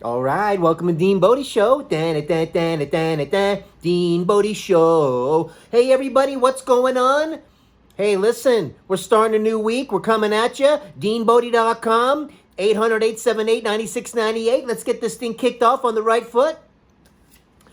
All right, welcome to DeanBodi Show. DeanBodi Show. Hey, everybody, what's going on? Hey, listen, we're starting a new week. We're coming at you. DeanBodi.com, 800-878-9698. Let's get this thing kicked off on the right foot.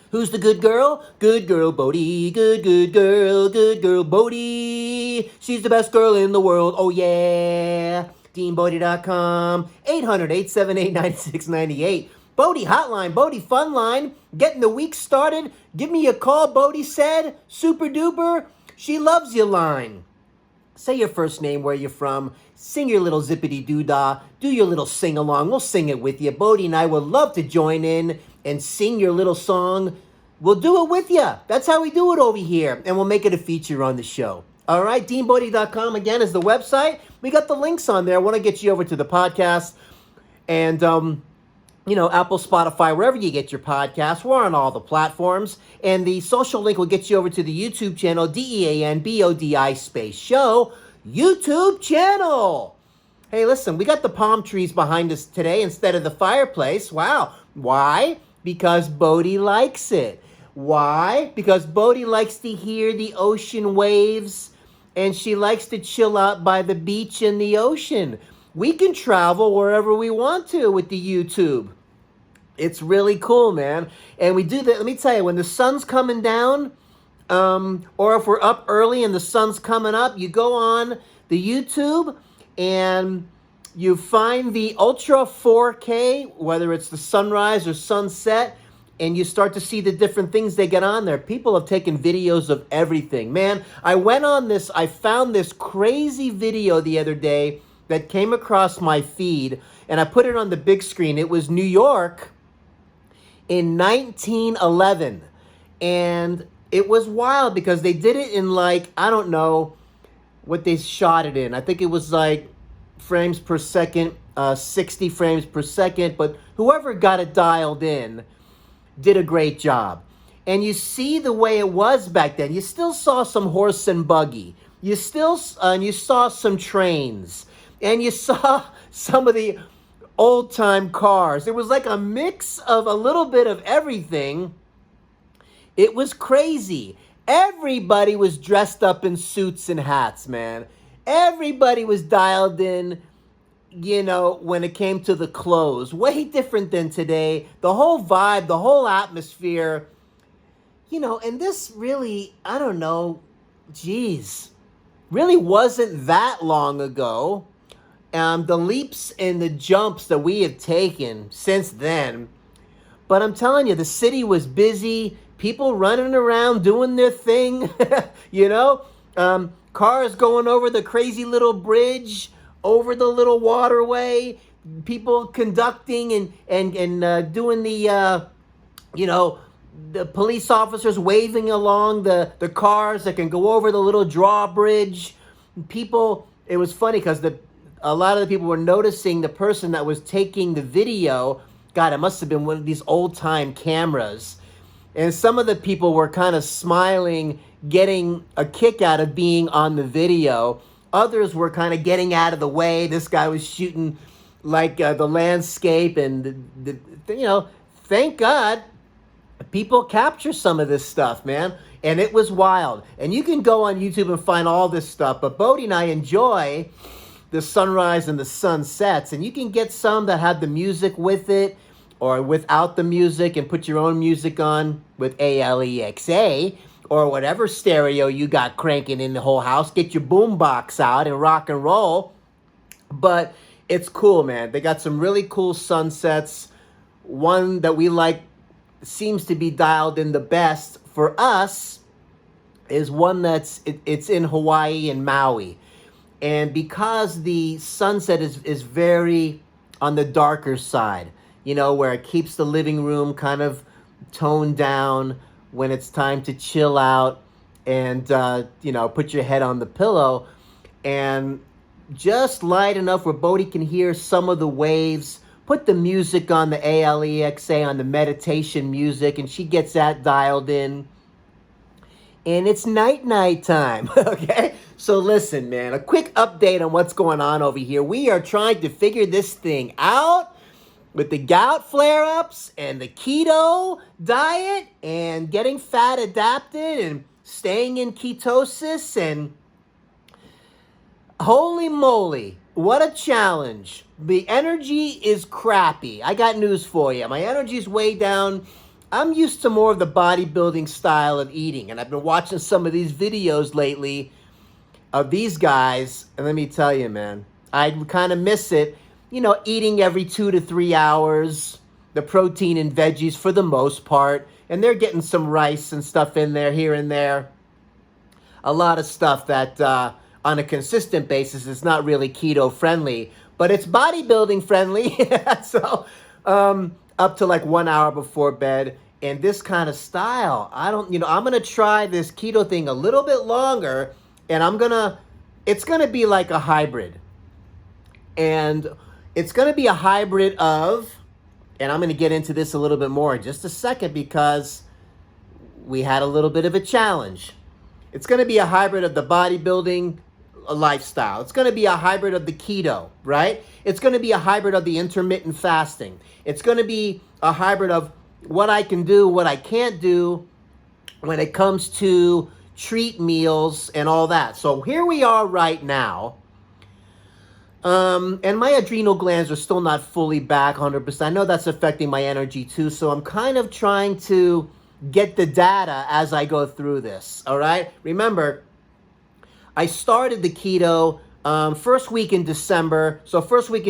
Who's the good girl? Good girl, Bodi. Good girl, Bodi. She's the best girl in the world. Oh, yeah. DeanBodi.com, 800-878-9698. Bodi Hotline, Bodi Fun Line, getting the week started. Give me a call, Bodi said. Super duper, she loves you line. Say your first name, where you're from. Sing your little zippity-doo-dah. Do your little sing-along. We'll sing it with you. Bodi and I would love to join in and sing your little song. We'll do it with you. That's how we do it over here. And we'll make it a feature on the show. All right, DeanBodi.com, again, is the website. We got the links on there. I want to get you over to the podcast. And, Apple, Spotify, wherever you get your podcasts. We're on all the platforms. And the social link will get you over to the YouTube channel, DeanBodi _ YouTube channel. Hey, listen, we got the palm trees behind us today instead of the fireplace. Wow. Why? Because Bodi likes it. Why? Because Bodi likes to hear the ocean waves, and she likes to chill out by the beach and the ocean. We can travel wherever we want to with the YouTube. It's really cool, man. And we do that. Let me tell you, when the sun's coming down, or if we're up early and the sun's coming up, you go on the YouTube and you find the Ultra 4K, whether it's the sunrise or sunset, and you start to see the different things they get on there. People have taken videos of everything. Man, I found this crazy video the other day that came across my feed, and I put it on the big screen. It was New York in 1911, and it was wild because they did it in I don't know what they shot it in. I think it was frames per second, 60 frames per second, but whoever got it dialed in did a great job. And you see the way it was back then. You still saw some horse and buggy. You saw some trains. And you saw some of the old-time cars. It was like a mix of a little bit of everything. It was crazy. Everybody was dressed up in suits and hats, man. Everybody was dialed in, when it came to the clothes. Way different than today. The whole vibe, the whole atmosphere, and this really, I don't know, really wasn't that long ago. The leaps and the jumps that we have taken since then. But I'm telling you, the city was busy. People running around doing their thing, cars going over the crazy little bridge, over the little waterway, people conducting and doing the police officers waving along the cars that can go over the little drawbridge. People, it was funny because a lot of the people were noticing the person that was taking the video. God, it must have been one of these old-time cameras. And some of the people were kind of smiling, getting a kick out of being on the video. Others were kind of getting out of the way. This guy was shooting the landscape, and thank God people capture some of this stuff, man. And it was wild. And you can go on YouTube and find all this stuff. But Bodi and I enjoy the sunrise and the sunsets, and you can get some that have the music with it or without the music, and put your own music on with Alexa or whatever stereo you got cranking in the whole house. Get your boombox out and rock and roll. But it's cool, man. They got some really cool sunsets. One that we like seems to be dialed in the best for us is one it's in Hawaii and Maui. And because the sunset is very on the darker side, where it keeps the living room kind of toned down when it's time to chill out and, put your head on the pillow, and just light enough where Bodi can hear some of the waves. Put the music on the Alexa, on the meditation music, and she gets that dialed in. And it's night time, okay? So listen, man, a quick update on what's going on over here. We are trying to figure this thing out. with the gout flare-ups and the keto diet and getting fat adapted and staying in ketosis, and holy moly, what a challenge. The energy is crappy. I got news for you. My energy's way down. I'm used to more of the bodybuilding style of eating, and I've been watching some of these videos lately of these guys, and let me tell you, man, I kind of miss it. You know, eating every 2 to 3 hours, the protein and veggies for the most part, and they're getting some rice and stuff in there here and there. A lot of stuff that on a consistent basis is not really keto friendly, but it's bodybuilding friendly. So up to like 1 hour before bed. And this kind of style, I'm going to try this keto thing a little bit longer, and it's going to be like a hybrid. And it's going to be a hybrid of, and I'm going to get into this a little bit more in just a second because we had a little bit of a challenge. It's going to be a hybrid of the bodybuilding lifestyle. It's going to be a hybrid of the keto, right? It's going to be a hybrid of the intermittent fasting. It's going to be a hybrid of what I can do, what I can't do when it comes to treat meals and all that. So here we are right now. And my adrenal glands are still not fully back 100%. I know that's affecting my energy too. So I'm kind of trying to get the data as I go through this. All right. Remember, I started the keto first week in December. So first week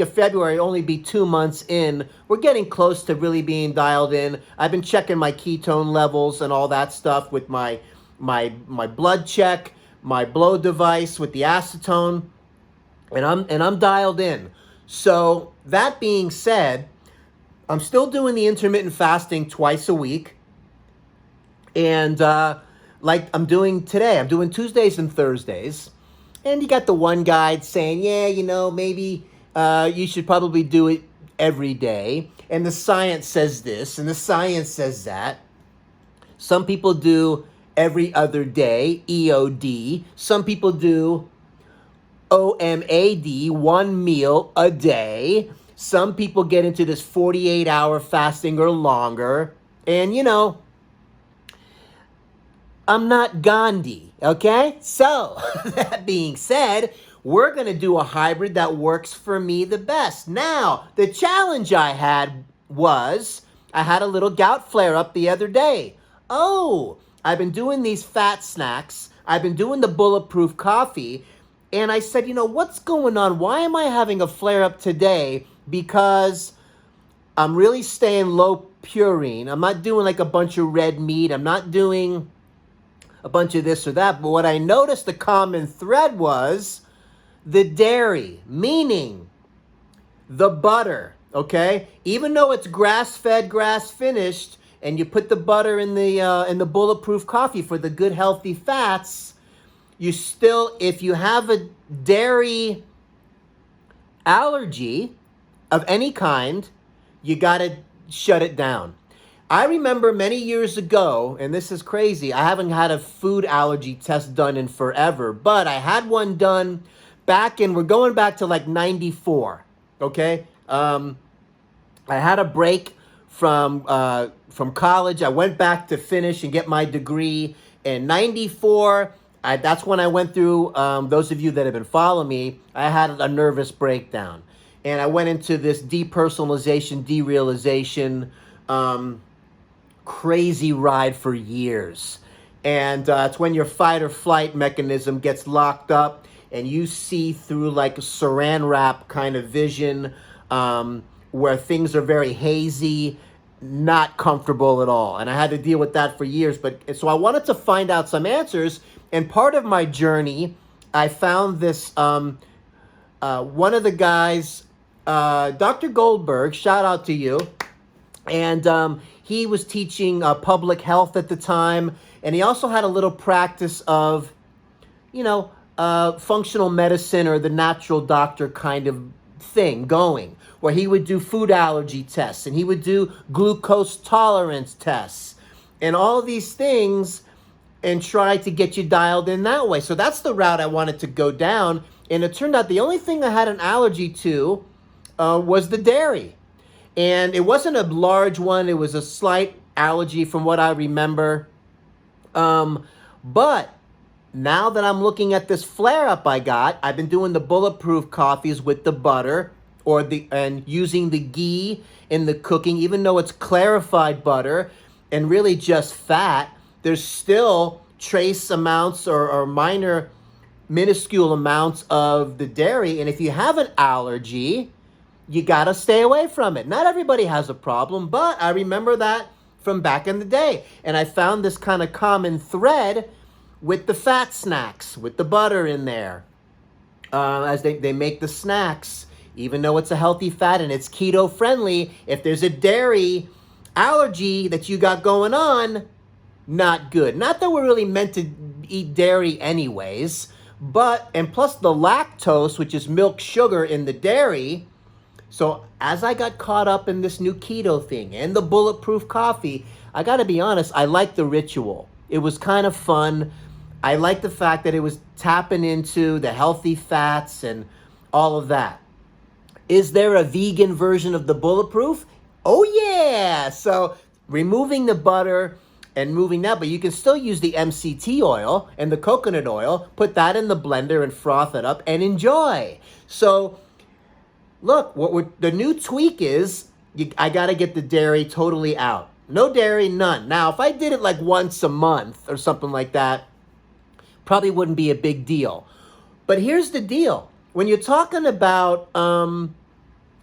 of February, only be 2 months in. We're getting close to really being dialed in. I've been checking my ketone levels and all that stuff with my blood check, my blow device with the acetone. And I'm dialed in. So that being said, I'm still doing the intermittent fasting twice a week. And like I'm doing today, I'm doing Tuesdays and Thursdays. And you got the one guide saying, yeah, maybe you should probably do it every day. And the science says this and the science says that. Some people do every other day, EOD. Some people do OMAD, 1 meal a day. Some people get into this 48-hour fasting or longer. And, I'm not Gandhi, okay? So, that being said, we're going to do a hybrid that works for me the best. Now, the challenge I had was I had a little gout flare-up the other day. Oh, I've been doing these fat snacks. I've been doing the bulletproof coffee. And I said, what's going on? Why am I having a flare-up today? Because I'm really staying low purine. I'm not doing like a bunch of red meat. I'm not doing a bunch of this or that. But what I noticed the common thread was the dairy, meaning the butter, okay? Even though it's grass-fed, grass-finished, and you put the butter in the bulletproof coffee for the good, healthy fats, you still, if you have a dairy allergy of any kind, you got to shut it down. I remember many years ago, and this is crazy, I haven't had a food allergy test done in forever, but I had one done we're going back to like 94, okay? I had a break from college. I went back to finish and get my degree in 94. That's when I went through, those of you that have been following me, I had a nervous breakdown. And I went into this depersonalization, derealization, crazy ride for years. And it's when your fight or flight mechanism gets locked up and you see through like a saran wrap kind of vision, where things are very hazy, not comfortable at all. And I had to deal with that for years. So I wanted to find out some answers. And part of my journey, I found this, one of the guys, Dr. Goldberg, shout out to you. And he was teaching public health at the time. And he also had a little practice of, functional medicine or the natural doctor kind of thing going, where he would do food allergy tests and he would do glucose tolerance tests and all these things and try to get you dialed in that way. So that's the route I wanted to go down. And it turned out the only thing I had an allergy to was the dairy. And it wasn't a large one. It was a slight allergy from what I remember. But now that I'm looking at this flare-up I got, I've been doing the bulletproof coffees with the butter and using the ghee in the cooking, even though it's clarified butter and really just fat, there's still trace amounts or minuscule amounts of the dairy. And if you have an allergy, you got to stay away from it. Not everybody has a problem, but I remember that from back in the day. And I found this kind of common thread with the fat snacks, with the butter in there. As they make the snacks, even though it's a healthy fat and it's keto friendly, if there's a dairy allergy that you got going on, not good. Not that we're really meant to eat dairy anyways, and plus the lactose, which is milk sugar in the dairy. So as I got caught up in this new keto thing and the bulletproof coffee, I got to be honest, I liked the ritual. It was kind of fun. I liked the fact that it was tapping into the healthy fats and all of that. Is there a vegan version of the bulletproof? Oh yeah! So removing the butter and moving that, but you can still use the MCT oil and the coconut oil, put that in the blender and froth it up and enjoy. So look, the new tweak is, I got to get the dairy totally out. No dairy, none. Now, if I did it like once a month or something like that, probably wouldn't be a big deal. But here's the deal. When you're talking about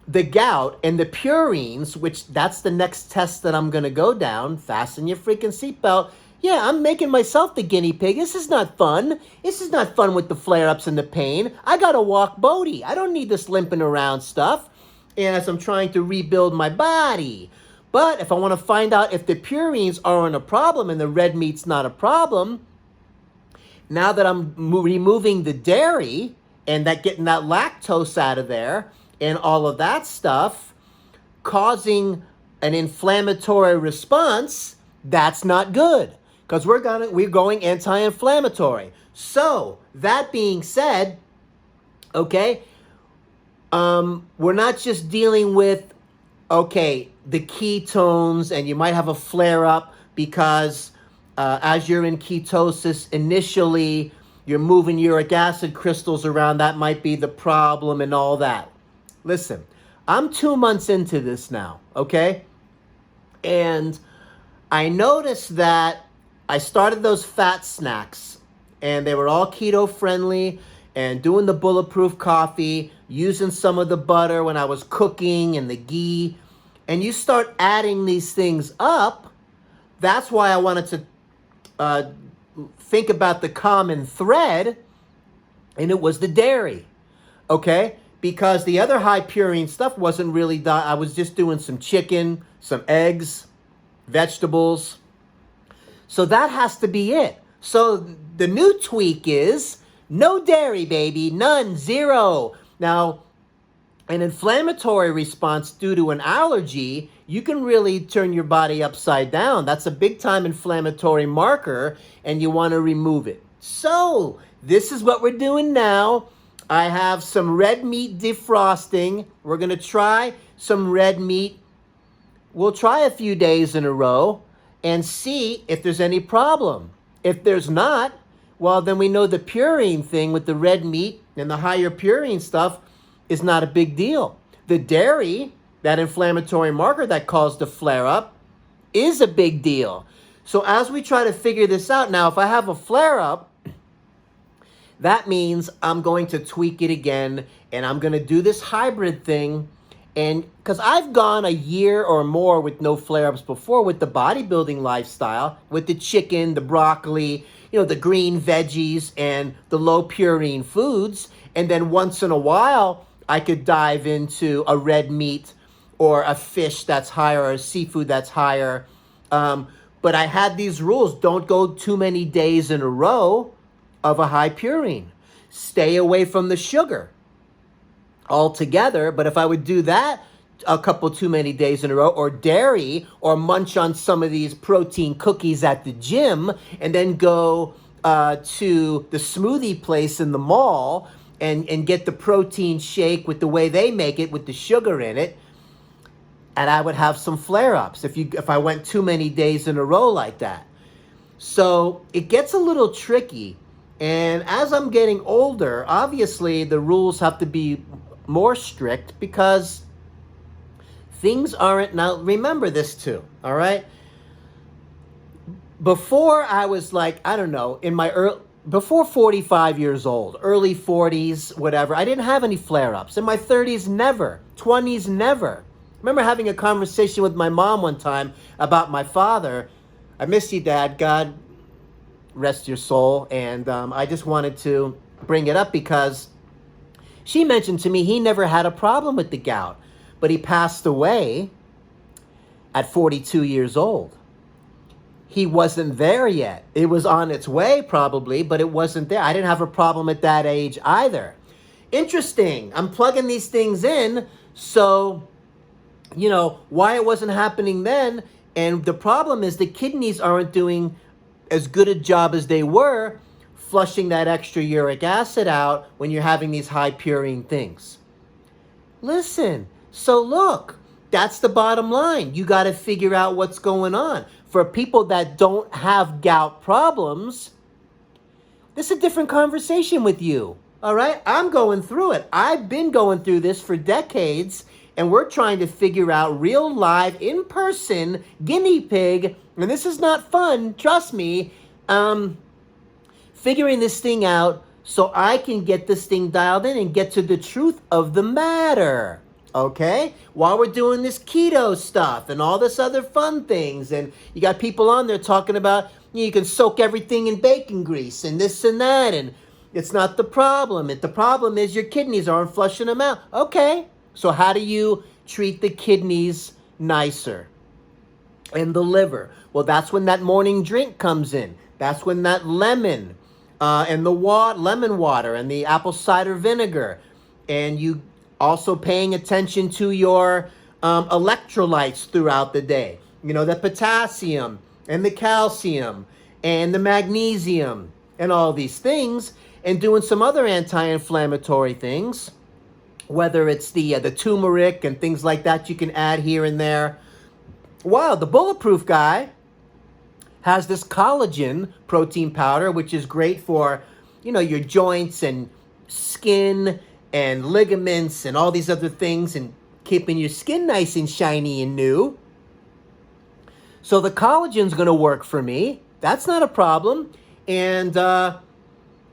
the gout and the purines, which that's the next test that I'm going to go down, fasten your freaking seatbelt. Yeah, I'm making myself the guinea pig. This is not fun. This is not fun with the flare-ups and the pain. I got to walk Bodi. I don't need this limping around stuff as I'm trying to rebuild my body. But if I want to find out if the purines aren't a problem and the red meat's not a problem, now that I'm removing the dairy and getting that lactose out of there and all of that stuff, causing an inflammatory response, that's not good. Because we're going anti-inflammatory. So, that being said, okay, we're not just dealing with, the ketones, and you might have a flare-up because as you're in ketosis, initially, you're moving uric acid crystals around. That might be the problem and all that. Listen, I'm 2 months into this now, okay? And I noticed that I started those fat snacks, and they were all keto friendly, and doing the bulletproof coffee, using some of the butter when I was cooking and the ghee, and you start adding these things up. That's why I wanted to think about the common thread, and it was the dairy, okay? Because the other high purine stuff wasn't really done. I was just doing some chicken, some eggs, vegetables. So that has to be it. So the new tweak is no dairy, baby. None. Zero. Now, an inflammatory response due to an allergy, you can really turn your body upside down. That's a big time inflammatory marker, and you want to remove it. So this is what we're doing now. I have some red meat defrosting. We're going to try some red meat. We'll try a few days in a row and see if there's any problem. If there's not, well, then we know the purine thing with the red meat and the higher purine stuff is not a big deal. The dairy, that inflammatory marker that caused the flare-up, is a big deal. So as we try to figure this out, now if I have a flare-up, that means I'm going to tweak it again, and I'm going to do this hybrid thing. And because I've gone a year or more with no flare-ups before with the bodybuilding lifestyle, with the chicken, the broccoli, the green veggies, and the low purine foods. And then once in a while, I could dive into a red meat or a fish that's higher or a seafood that's higher. But I had these rules. Don't go too many days in a row of a high purine. Stay away from the sugar altogether. But if I would do that a couple too many days in a row, or dairy, or munch on some of these protein cookies at the gym, and then go to the smoothie place in the mall and get the protein shake with the way they make it with the sugar in it, and I would have some flare-ups if I went too many days in a row like that. So it gets a little tricky. And as I'm getting older, obviously the rules have to be more strict because things aren't, now remember this too, all right? Before I was like, I don't know, before 45 years old, early 40s, whatever, I didn't have any flare-ups. In my 30s, never. 20s, never. I remember having a conversation with my mom one time about my father. I miss you, Dad. God rest your soul. And I just wanted to bring it up because she mentioned to me he never had a problem with the gout, but he passed away at 42 years old. He wasn't there yet. It was on its way probably, but it wasn't there. I didn't have a problem at that age either. Interesting. I'm plugging these things in, so, why it wasn't happening then. And the problem is the kidneys aren't doing as good a job as they were flushing that extra uric acid out when you're having these high purine things. Listen, so look, that's the bottom line. You got to figure out what's going on. For people that don't have gout problems, this is a different conversation with you, all right? I'm going through it. I've been going through this for decades, and we're trying to figure out real live, in-person, guinea pig, and this is not fun, trust me, figuring this thing out so I can get this thing dialed in and get to the truth of the matter. Okay? While we're doing this keto stuff and all this other fun things, and you got people on there talking about you can soak everything in bacon grease and this and that, and it's not the problem. The problem is your kidneys aren't flushing them out. Okay, so how do you treat the kidneys nicer? And the liver. Well, that's when that morning drink comes in. That's when that lemon and the lemon water and the apple cider vinegar, and you also paying attention to your electrolytes throughout the day. The potassium and the calcium and the magnesium and all these things, and doing some other anti-inflammatory things, whether it's the turmeric and things like that you can add here and there. Wow, the Bulletproof guy has this collagen protein powder, which is great for, your joints and skin and ligaments and all these other things, and keeping your skin nice and shiny and new. So the collagen's going to work for me. That's not a problem. And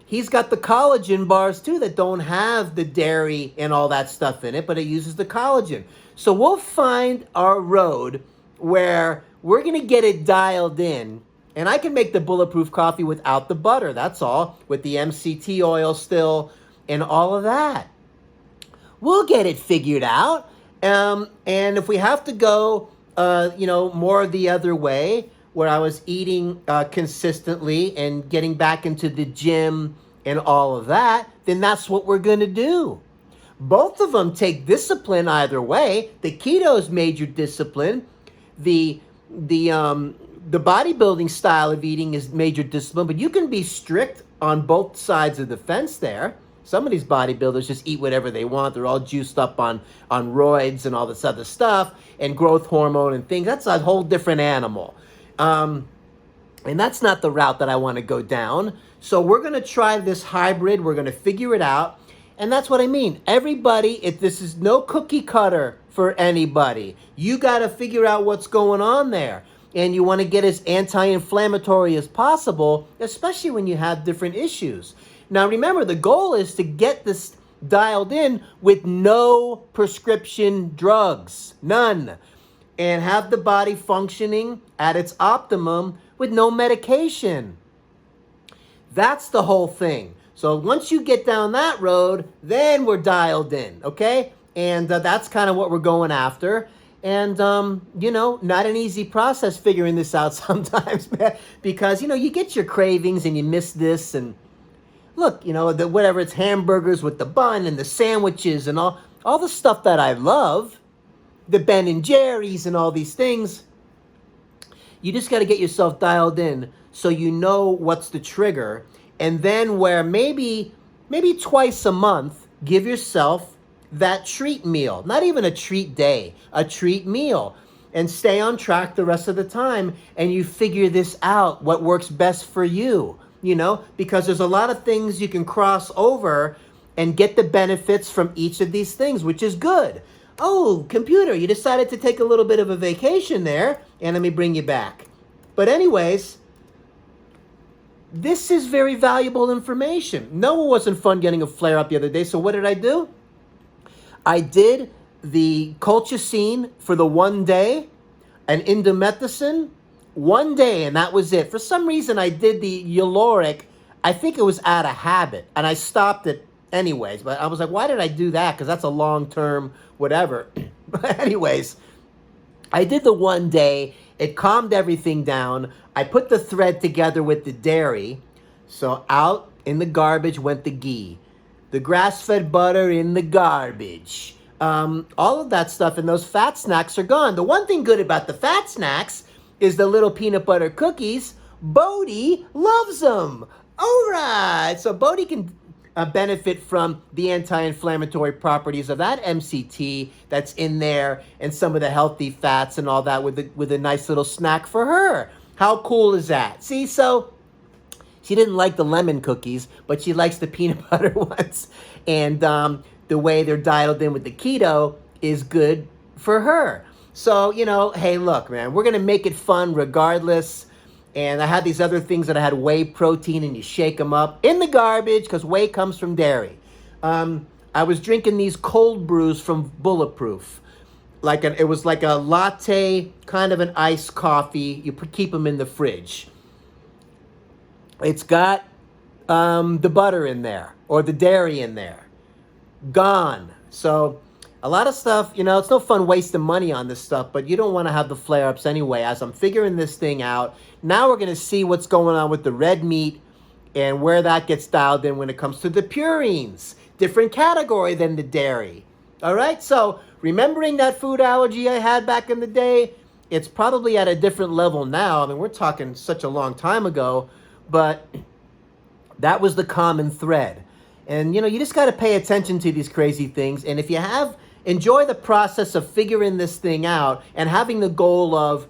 he's got the collagen bars too that don't have the dairy and all that stuff in it, but it uses the collagen. So we'll find our road where we're going to get it dialed in. And I can make the Bulletproof coffee without the butter, that's all, with the MCT oil still and all of that. We'll get it figured out. And if we have to go, more the other way, where I was eating consistently and getting back into the gym and all of that, then that's what we're going to do. Both of them take discipline either way. The keto is major discipline. The bodybuilding style of eating is major discipline, but you can be strict on both sides of the fence there. Some of these bodybuilders just eat whatever they want. They're all juiced up on roids and all this other stuff and growth hormone and things. That's a whole different animal. And that's not the route that I want to go down. So we're going to try this hybrid. We're going to figure it out. And that's what I mean. Everybody, this is no cookie cutter for anybody. You got to figure out what's going on there. And you want to get as anti-inflammatory as possible, especially when you have different issues. Now, remember, the goal is to get this dialed in with no prescription drugs, none, and have the body functioning at its optimum with no medication. That's the whole thing. So once you get down that road, then we're dialed in, okay? And that's kind of what we're going after. And, not an easy process figuring this out sometimes, man, because, you get your cravings and you miss this, and look, whatever, it's hamburgers with the bun and the sandwiches and all the stuff that I love, the Ben and Jerry's and all these things. You just got to get yourself dialed in so you know what's the trigger. And then where maybe twice a month, give yourself that treat meal. Not even a treat day, a treat meal. And stay on track the rest of the time, and you figure this out, what works best for you, because there's a lot of things you can cross over and get the benefits from each of these things, which is good. Oh, computer, you decided to take a little bit of a vacation there, and let me bring you back. But anyways, this is very valuable information. No, it wasn't fun getting a flare-up the other day, so what did I do? I did the colchicine for the 1 day, and indomethacin 1 day, and that was it. For some reason, I did the Uloric. I think it was out of habit, and I stopped it anyways. But I was like, why did I do that? Because that's a long-term whatever. But anyways, I did the 1 day. It calmed everything down. I put the thread together with the dairy. So out in the garbage went the ghee. The grass-fed butter in the garbage. All of that stuff and those fat snacks are gone. The one thing good about the fat snacks is the little peanut butter cookies. Bodi loves them. All right. So Bodi can benefit from the anti-inflammatory properties of that MCT that's in there and some of the healthy fats and all that with a nice little snack for her. How cool is that? See, so she didn't like the lemon cookies, but she likes the peanut butter ones. And the way they're dialed in with the keto is good for her. So, hey, look, man, we're going to make it fun regardless. And I had these other things that I had whey protein, and you shake them up in the garbage because whey comes from dairy. I was drinking these cold brews from Bulletproof. It was like a latte, kind of an iced coffee. You keep them in the fridge. It's got the butter in there or the dairy in there. Gone. So a lot of stuff, it's no fun wasting money on this stuff, but you don't want to have the flare-ups anyway. As I'm figuring this thing out, now we're going to see what's going on with the red meat and where that gets dialed in when it comes to the purines. Different category than the dairy. All right? So remembering that food allergy I had back in the day, it's probably at a different level now. I mean, we're talking such a long time ago, but that was the common thread. And, you just got to pay attention to these crazy things. And if you enjoy the process of figuring this thing out and having the goal of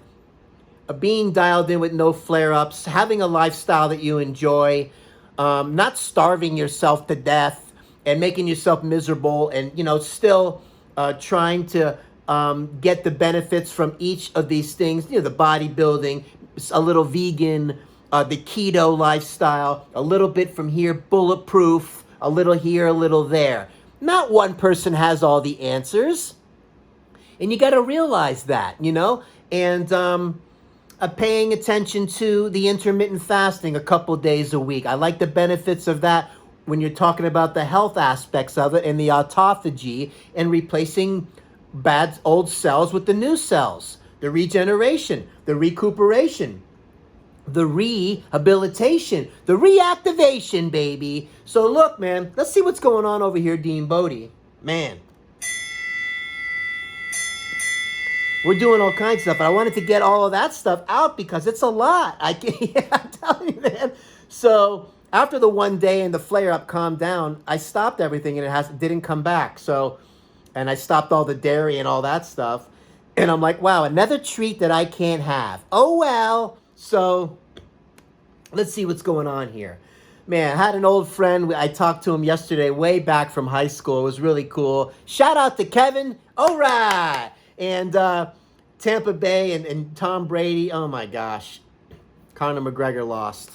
being dialed in with no flare-ups, having a lifestyle that you enjoy, not starving yourself to death and making yourself miserable and, still trying to get the benefits from each of these things, the bodybuilding, a little vegan, the keto lifestyle, a little bit from here, bulletproof, a little here, a little there. Not one person has all the answers. And you got to realize that, and paying attention to the intermittent fasting a couple days a week. I like the benefits of that when you're talking about the health aspects of it and the autophagy and replacing bad old cells with the new cells, the regeneration, the recuperation, the rehabilitation, the reactivation, baby. So look, man, let's see what's going on over here, DeanBodi. Man, we're doing all kinds of stuff. I wanted to get all of that stuff out because it's a lot. I'm telling you, man. So after the 1 day and the flare-up calmed down, I stopped everything and it didn't come back. So, and I stopped all the dairy and all that stuff. And I'm like, wow, another treat that I can't have. Oh, well. So let's see what's going on here. Man, I had an old friend. I talked to him yesterday, way back from high school. It was really cool. Shout out to Kevin. All right. And Tampa Bay and Tom Brady. Oh, my gosh. Conor McGregor lost.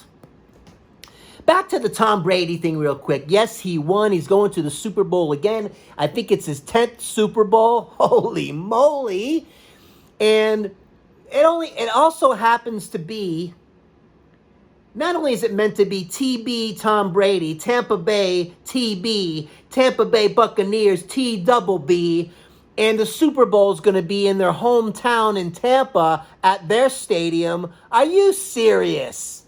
Back to the Tom Brady thing real quick. Yes, he won. He's going to the Super Bowl again. I think it's his 10th Super Bowl. Holy moly. And it also happens to be, not only is it meant to be TB Tom Brady, Tampa Bay TB, Tampa Bay Buccaneers TBB, and the Super Bowl is going to be in their hometown in Tampa at their stadium. Are you serious?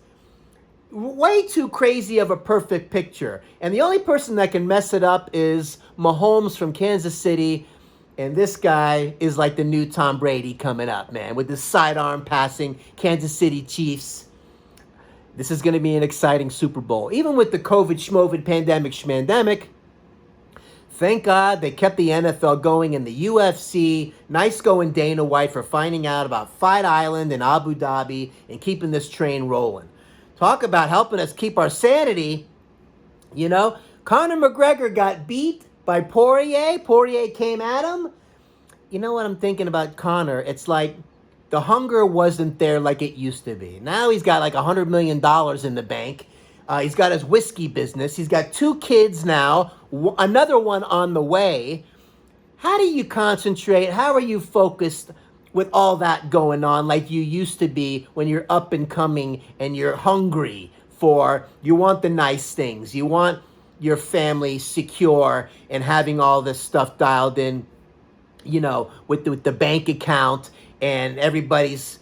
Way too crazy of a perfect picture. And the only person that can mess it up is Mahomes from Kansas City. And this guy is like the new Tom Brady coming up, man, with this sidearm passing Kansas City Chiefs. This is going to be an exciting Super Bowl. Even with the COVID, schmovid, pandemic, schmandemic, Thank God they kept the NFL going and the UFC. Nice going Dana White for finding out about Fight Island and Abu Dhabi and keeping this train rolling. Talk about helping us keep our sanity. You know, Conor McGregor got beat by Poirier. Poirier came at him. You know what I'm thinking about Conor? It's like the hunger wasn't there like it used to be. Now he's got like $100 million in the bank. He's got his whiskey business. He's got 2 kids now, another one on the way. How do you concentrate? How are you focused with all that going on like you used to be when you're up and coming and you're hungry you want the nice things. You want your family secure and having all this stuff dialed in, you know, with the bank account and everybody's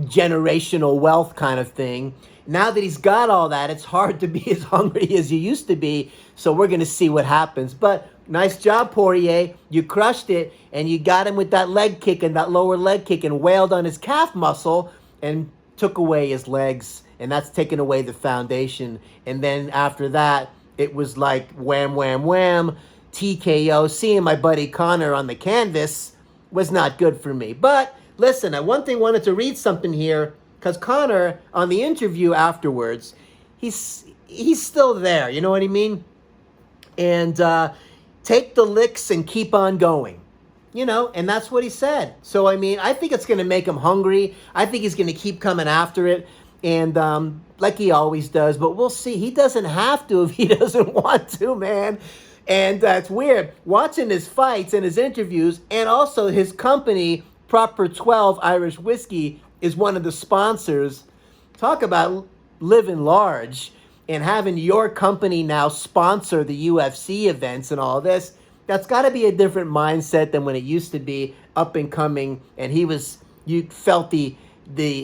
generational wealth kind of thing. Now that he's got all that, it's hard to be as hungry as you used to be. So we're going to see what happens. But nice job, Poirier. You crushed it, and you got him with that leg kick and that lower leg kick and wailed on his calf muscle and took away his legs. And that's taken away the foundation. And then after that, it was like wham, wham, wham, TKO. Seeing my buddy Conor on the canvas was not good for me. But listen, I wanted to read something here. Because Conor, on the interview afterwards, he's still there, you know what I mean? And take the licks and keep on going, you know? And that's what he said. So, I mean, I think it's going to make him hungry. I think he's going to keep coming after it. And like he always does. But we'll see. He doesn't have to if he doesn't want to, man. And it's weird. Watching his fights and his interviews and also his company, Proper 12 Irish Whiskey, is one of the sponsors. Talk about living large and having your company now sponsor the UFC events and all this. That's got to be a different mindset than when it used to be up and coming. And you felt the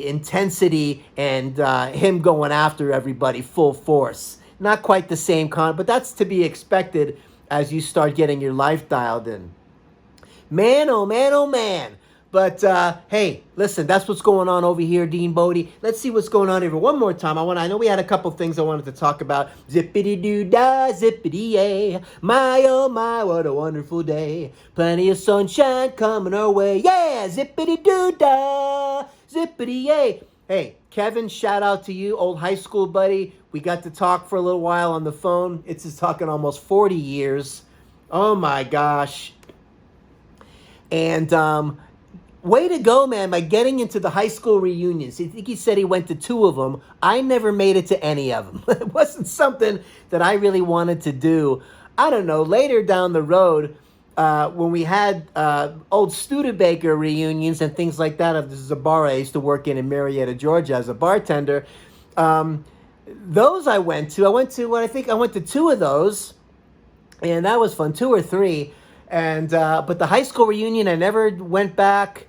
intensity and him going after everybody full force. Not quite the same but that's to be expected as you start getting your life dialed in. Man, oh man, oh man. But, hey, listen, that's what's going on over here, DeanBodi. Let's see what's going on here one more time. I know we had a couple things I wanted to talk about. Zippity-doo-dah, zippity-yay. My, oh, my, what a wonderful day. Plenty of sunshine coming our way. Yeah, zippity-doo-dah, zippity-yay. Hey, Kevin, shout out to you, old high school buddy. We got to talk for a little while on the phone. It's just talking almost 40 years. Oh, my gosh. And, way to go, man, by getting into the high school reunions. I think he said he went to 2 of them. I never made it to any of them. It wasn't something that I really wanted to do. I don't know, later down the road, when we had old Studebaker reunions and things like that, this is a bar I used to work in Marietta, Georgia as a bartender. Those I went to. I went to 2 of those, and that was fun, 2 or 3. And but the high school reunion, I never went back.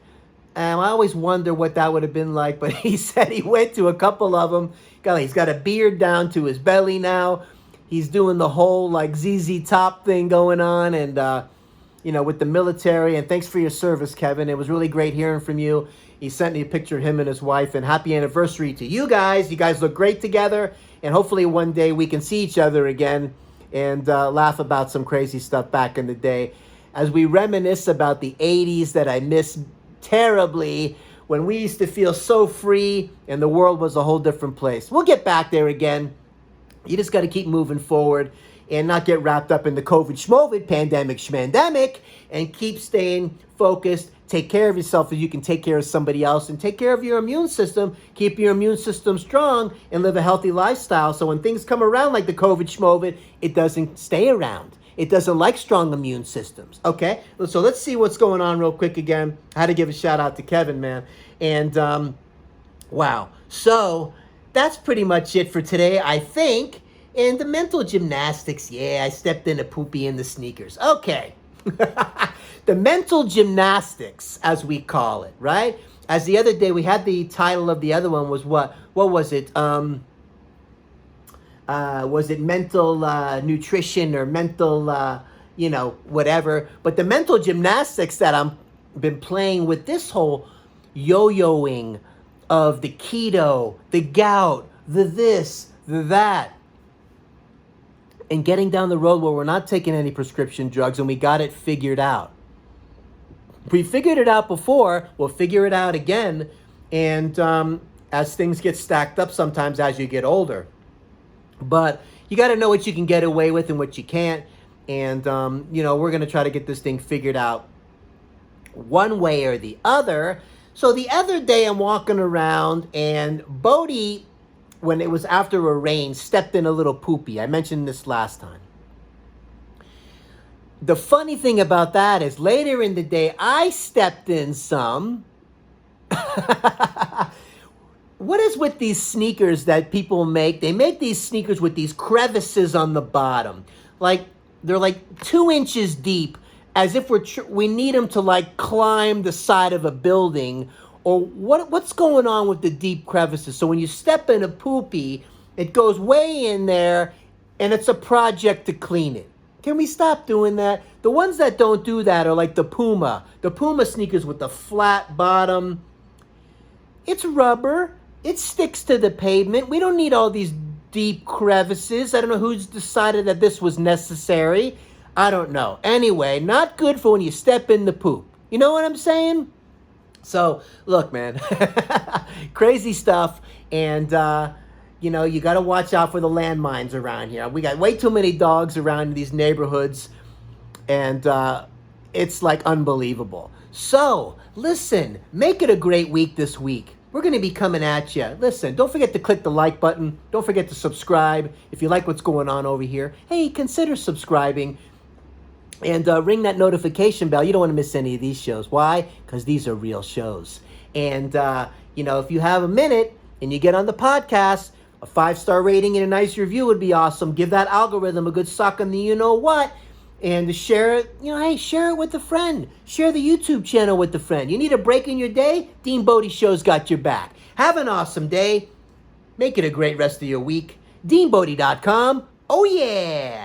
And I always wonder what that would have been like. But he said he went to a couple of them. He's got a beard down to his belly now. He's doing the whole like ZZ Top thing going on. And, with the military. And thanks for your service, Kevin. It was really great hearing from you. He sent me a picture of him and his wife. And happy anniversary to you guys. You guys look great together. And hopefully one day we can see each other again and laugh about some crazy stuff back in the day. As we reminisce about the 80s that I miss terribly, when we used to feel so free and the world was a whole different place. We'll get back there again. You just got to keep moving forward and not get wrapped up in the COVID pandemic schmandemic, and keep staying focused. Take care of yourself so you can take care of somebody else, and take care of your immune system. Keep your immune system strong and live a healthy lifestyle. So when things come around like the COVID, it doesn't stay around. It doesn't like strong immune systems, okay? So let's see what's going on real quick again. I had to give a shout out to Kevin, man. And, wow. So that's pretty much it for today, I think. And the mental gymnastics, yeah, I stepped in a poopy in the sneakers. Okay. The mental gymnastics, as we call it, right? As the other day, we had the title of the other one was what? What was it? Was it mental nutrition or mental, whatever. But the mental gymnastics that I've been playing with this whole yo-yoing of the keto, the gout, the this, the that. and getting down the road where we're not taking any prescription drugs and we got it figured out. We figured it out before, we'll figure it out again, and as things get stacked up sometimes as you get older. But you got to know what you can get away with and what you can't, and we're going to try to get this thing figured out one way or the other. So the other day I'm walking around and Bodi, when it was after a rain, stepped in a little poopy. I mentioned this last time. The funny thing about that is later in the day, I stepped in some. What is with these sneakers that people make? They make these sneakers with these crevices on the bottom. Like, they're like 2 inches deep, as if we need them to like climb the side of a building. Or what's going on with the deep crevices? So when you step in a poopy, it goes way in there, and it's a project to clean it. Can we stop doing that? The ones that don't do that are like the Puma sneakers with the flat bottom. It's rubber. It sticks to the pavement. We don't need all these deep crevices. I don't know who's decided that this was necessary. I don't know. Anyway, not good for when you step in the poop. You know what I'm saying? So, look, man, crazy stuff, and, you got to watch out for the landmines around here. We got way too many dogs around in these neighborhoods, and it's, like, unbelievable. So, listen, make it a great week this week. We're going to be coming at you. Listen, don't forget to click the like button. Don't forget to subscribe. If you like what's going on over here, hey, consider subscribing. And ring that notification bell. You don't want to miss any of these shows. Why? Because these are real shows. And, if you have a minute and you get on the podcast, a 5-star rating and a nice review would be awesome. Give that algorithm a good suck on the you-know-what. And share it, share it with a friend. Share the YouTube channel with a friend. You need a break in your day? DeanBodi Show's got your back. Have an awesome day. Make it a great rest of your week. DeanBodi.com. Oh, yeah.